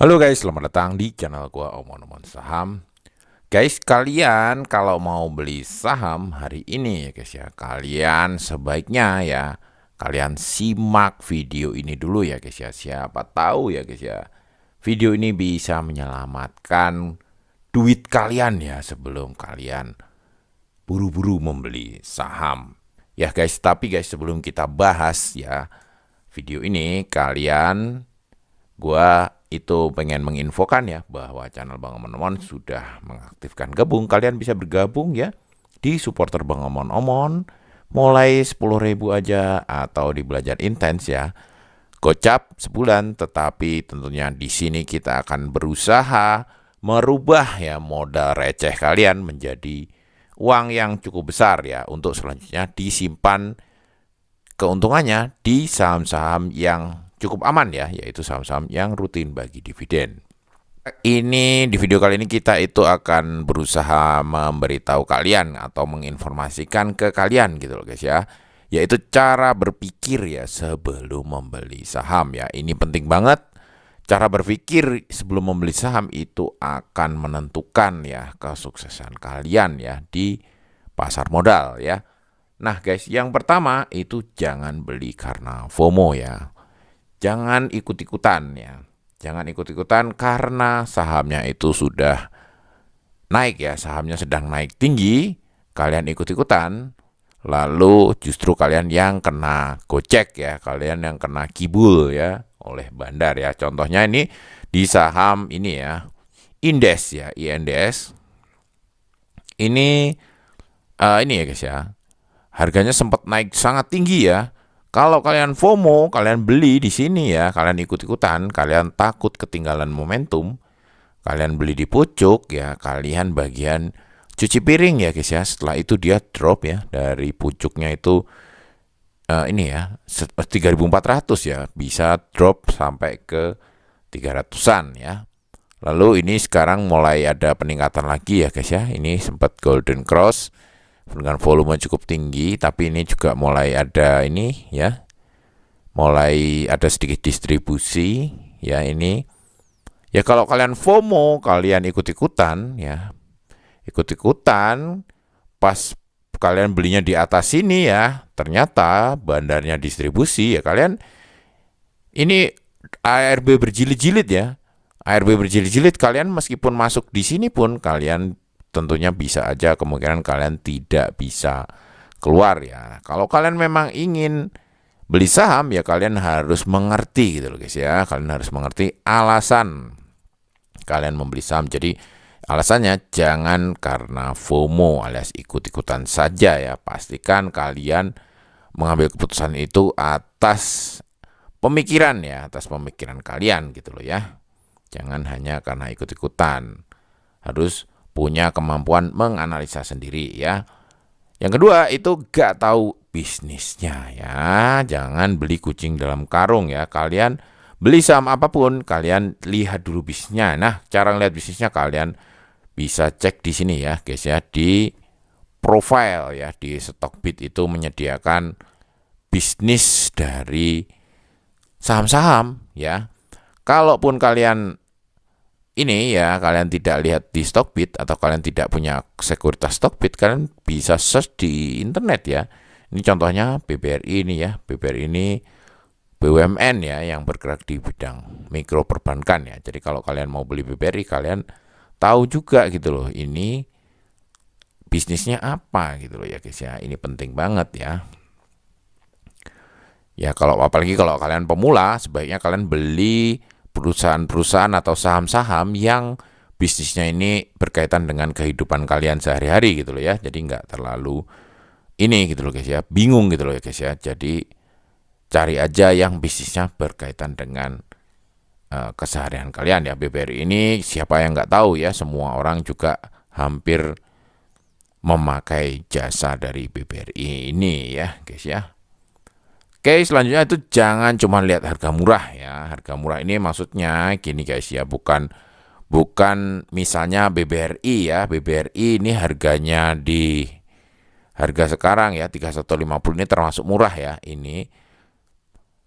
Halo guys, selamat datang di channel gua Omon-Omon Saham. Guys, kalian kalau mau beli saham hari ini ya guys ya, kalian sebaiknya ya kalian simak video ini dulu ya guys ya. Siapa tahu ya guys ya, video ini bisa menyelamatkan duit kalian ya sebelum kalian buru-buru membeli saham. Ya guys, tapi guys sebelum kita bahas ya video ini, gua itu pengen menginfokan ya bahwa channel Bang Omon sudah mengaktifkan gabung. Kalian bisa bergabung ya di supporter Bang Omon mulai 10.000 aja atau di belajar intens ya. Gocap sebulan, tetapi tentunya di sini kita akan berusaha merubah ya modal receh kalian menjadi uang yang cukup besar ya untuk selanjutnya disimpan keuntungannya di saham-saham yang cukup aman ya, yaitu saham-saham yang rutin bagi dividen. Ini di video kali ini kita itu akan berusaha memberitahu kalian atau menginformasikan ke kalian gitu loh guys ya, yaitu cara berpikir ya sebelum membeli saham ya. Ini penting banget. Cara berpikir sebelum membeli saham itu akan menentukan ya kesuksesan kalian ya di pasar modal ya. Nah guys, yang pertama itu jangan beli karena FOMO ya. Jangan ikut-ikutan ya. Jangan ikut-ikutan karena sahamnya itu sudah naik ya, sahamnya sedang naik tinggi, kalian ikut-ikutan, lalu justru kalian yang kena gocek ya, kalian yang kena kibul ya oleh bandar ya. Contohnya ini di saham ini ya, Indes ya, INDS. Ini ya guys ya. Harganya sempat naik sangat tinggi ya. Kalau kalian FOMO, kalian beli di sini ya, kalian ikut-ikutan, kalian takut ketinggalan momentum, kalian beli di pucuk ya, kalian bagian cuci piring ya guys ya. Setelah itu dia drop ya dari pucuknya itu ini ya 3.400 ya, bisa drop sampai ke 300-an ya. Lalu ini sekarang mulai ada peningkatan lagi ya guys ya. Ini sempat golden cross dengan volume cukup tinggi, tapi ini juga mulai ada ini ya, mulai ada sedikit distribusi ya ini. Ya kalau kalian FOMO, kalian ikut-ikutan ya, ikut-ikutan pas kalian belinya di atas sini ya, ternyata bandarnya distribusi ya, kalian ini ARB berjilid-jilid ya. ARB berjilid-jilid, kalian meskipun masuk di sini pun kalian tentunya bisa aja kemungkinan kalian tidak bisa keluar ya. Kalau kalian memang ingin beli saham ya kalian harus mengerti gitu loh guys ya. Kalian harus mengerti alasan kalian membeli saham. Jadi alasannya jangan karena FOMO alias ikut-ikutan saja ya. Pastikan kalian mengambil keputusan itu atas pemikiran ya, atas pemikiran kalian gitu loh ya. Jangan hanya karena ikut-ikutan. Harus punya kemampuan menganalisa sendiri ya. Yang kedua itu gak tahu bisnisnya ya. Jangan beli kucing dalam karung ya. Kalian beli saham apapun, kalian lihat dulu bisnisnya. Nah, cara ngeliat bisnisnya kalian bisa cek di sini ya guys ya, di profile ya, di Stockbit itu menyediakan bisnis dari saham-saham ya. Kalaupun kalian ini ya, kalian tidak lihat di Stockbit atau kalian tidak punya sekuritas Stockbit, kalian bisa search di internet ya. Ini contohnya BBRI ini ya. BBRI ini BUMN ya yang bergerak di bidang mikro perbankan ya. Jadi kalau kalian mau beli BBRI, kalian tahu juga gitu loh, ini bisnisnya apa gitu loh ya guys ya. Ini penting banget ya. Ya kalau apalagi kalau kalian pemula, sebaiknya kalian beli perusahaan-perusahaan atau saham-saham yang bisnisnya ini berkaitan dengan kehidupan kalian sehari-hari gitu loh ya. Jadi nggak terlalu ini gitu loh guys ya, bingung gitu loh ya guys ya. Jadi cari aja yang bisnisnya berkaitan dengan keseharian kalian ya. BBRI ini siapa yang nggak tahu ya, semua orang juga hampir memakai jasa dari BBRI ini ya guys ya. Oke, selanjutnya itu jangan cuma lihat harga murah ya. Harga murah ini maksudnya gini guys ya, bukan misalnya BBRI ya. BBRI ini harganya di harga sekarang ya 3150 ini termasuk murah ya ini.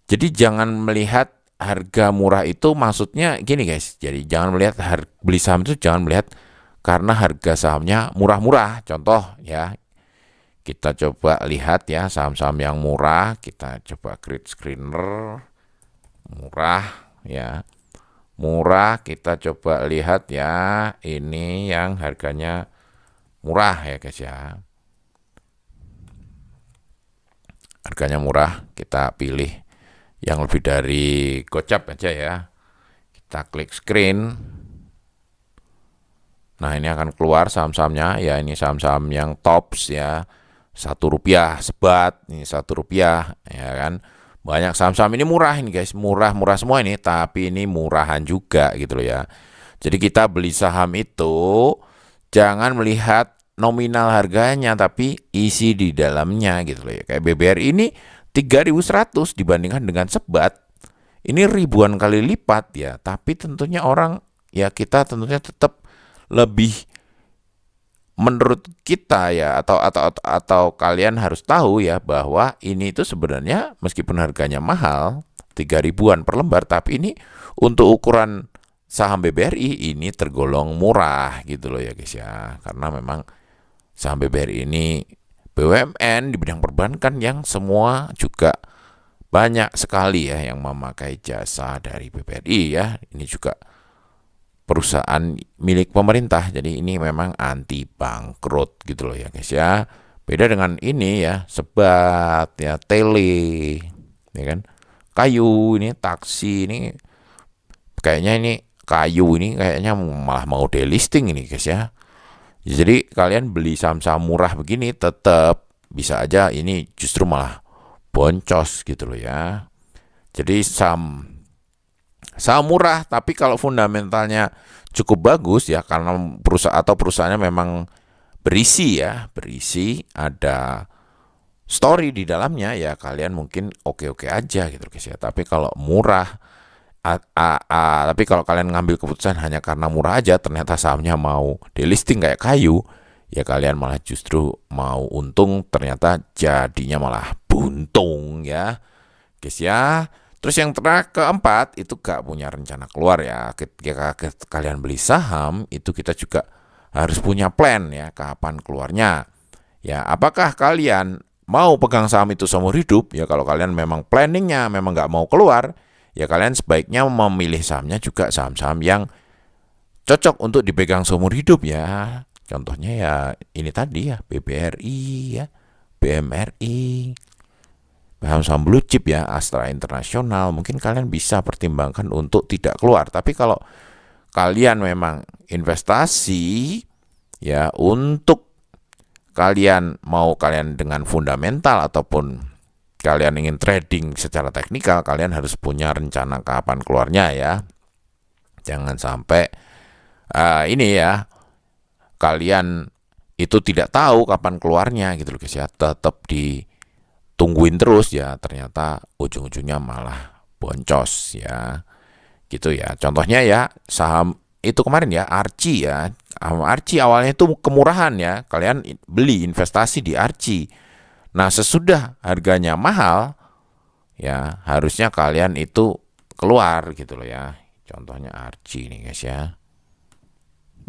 Jadi jangan melihat harga murah itu maksudnya gini guys. Jadi jangan melihat beli saham itu jangan melihat karena harga sahamnya murah-murah. Contoh ya, kita coba lihat ya saham-saham yang murah. Kita coba create screener murah ya. Murah, kita coba lihat ya. Ini yang harganya murah ya guys ya. Harganya murah, kita pilih yang lebih dari gocap aja ya. Kita klik screen. Nah, ini akan keluar saham-sahamnya ya. Ini saham-saham yang tops ya. Rp1 sebat, ini Rp1 ya kan. Banyak saham-saham ini murah ini guys, murah-murah semua ini, tapi ini murahan juga gitu loh ya. Jadi kita beli saham itu jangan melihat nominal harganya, tapi isi di dalamnya gitu loh ya. Kayak BBRI ini 3.100 dibandingkan dengan sebat, ini ribuan kali lipat ya. Tapi tentunya kita tentunya tetap lebih, menurut kita ya, atau kalian harus tahu ya, bahwa ini itu sebenarnya meskipun harganya mahal 3.000-an per lembar, tapi ini untuk ukuran saham BBRI ini tergolong murah gitu loh ya guys ya. Karena memang saham BBRI ini BUMN di bidang perbankan yang semua juga banyak sekali ya yang memakai jasa dari BBRI ya. Ini juga perusahaan milik pemerintah, jadi ini memang anti bangkrut gitu loh ya guys ya. Beda dengan ini ya, sebat ya, tele ya kan, kayu ini, taksi ini, kayaknya ini kayu ini kayaknya malah mau delisting ini guys ya. Jadi kalian beli saham-saham murah begini tetap bisa aja ini justru malah boncos gitu loh ya. Jadi saham murah, tapi kalau fundamentalnya cukup bagus ya, karena perusahaannya memang berisi ada story di dalamnya ya, kalian mungkin oke-oke aja gitu guys ya. Tapi kalau murah, tapi kalau kalian ngambil keputusan hanya karena murah aja, ternyata sahamnya mau delisting kayak kayu, ya kalian malah justru mau untung, ternyata jadinya malah buntung ya guys ya. Terus yang keempat itu gak punya rencana keluar ya. Ketika kalian beli saham itu kita juga harus punya plan ya, kapan keluarnya. Ya, apakah kalian mau pegang saham itu seumur hidup? Ya kalau kalian memang planningnya memang gak mau keluar, ya kalian sebaiknya memilih sahamnya juga saham-saham yang cocok untuk dipegang seumur hidup ya. Contohnya ya ini tadi ya, BBRI ya, BMRI, saham blue chip ya, Astra Internasional, mungkin kalian bisa pertimbangkan untuk tidak keluar. Tapi kalau kalian memang investasi ya, untuk kalian dengan fundamental ataupun kalian ingin trading secara teknikal, kalian harus punya rencana kapan keluarnya ya. Jangan sampai ini ya, kalian itu tidak tahu kapan keluarnya gitu loh guys ya. Tetap ditungguin terus ya, ternyata ujung-ujungnya malah boncos ya. Gitu ya. Contohnya ya saham itu kemarin ya, Archie ya. Archie awalnya itu kemurahan ya. Kalian beli investasi di Archie. Nah, sesudah harganya mahal ya, harusnya kalian itu keluar gitu loh ya. Contohnya Archie nih guys ya.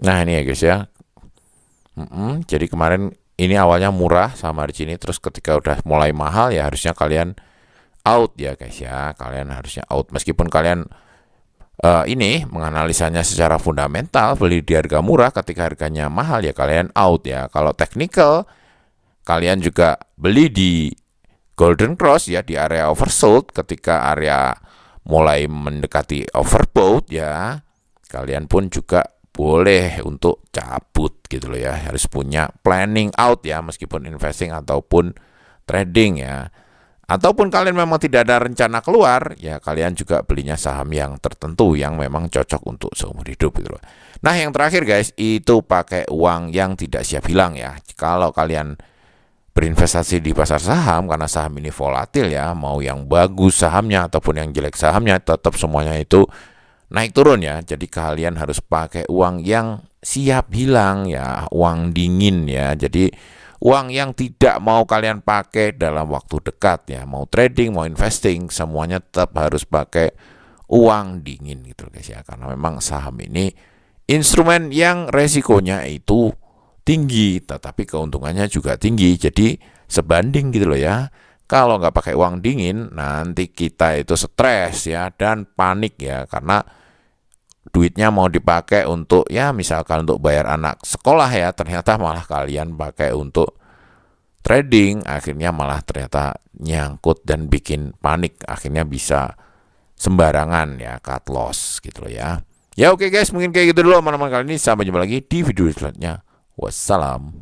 Nah, ini ya guys ya. Jadi kemarin ini awalnya murah sama Archie ini, terus ketika udah mulai mahal ya harusnya kalian out ya guys ya. Kalian harusnya out meskipun kalian ini menganalisanya secara fundamental, beli di harga murah, ketika harganya mahal ya kalian out ya. Kalau technical, kalian juga beli di golden cross ya, di area oversold. Ketika area mulai mendekati overbought ya, kalian pun juga boleh untuk cabut gitu loh ya. Harus punya planning out ya, meskipun investing ataupun trading ya. Ataupun kalian memang tidak ada rencana keluar, ya kalian juga belinya saham yang tertentu yang memang cocok untuk seumur hidup gitu loh. Nah, yang terakhir guys, itu pakai uang yang tidak siap hilang ya. Kalau kalian berinvestasi di pasar saham, karena saham ini volatil ya, mau yang bagus sahamnya ataupun yang jelek sahamnya, tetap semuanya itu naik turun ya. Jadi kalian harus pakai uang yang siap hilang ya, uang dingin ya. Jadi uang yang tidak mau kalian pakai dalam waktu dekat ya, mau trading, mau investing, semuanya tetap harus pakai uang dingin gitu guys ya, karena memang saham ini instrumen yang resikonya itu tinggi tetapi keuntungannya juga tinggi, jadi sebanding gitu loh ya. Kalau nggak pakai uang dingin nanti kita itu stres ya dan panik ya, karena duitnya mau dipakai untuk ya misalkan untuk bayar anak sekolah ya, ternyata malah kalian pakai untuk trading, akhirnya malah ternyata nyangkut dan bikin panik, akhirnya bisa sembarangan ya cut loss gitu loh ya. Ya oke guys, mungkin kayak gitu dulu teman-teman kali ini, sampai jumpa lagi di video selanjutnya. Wassalam.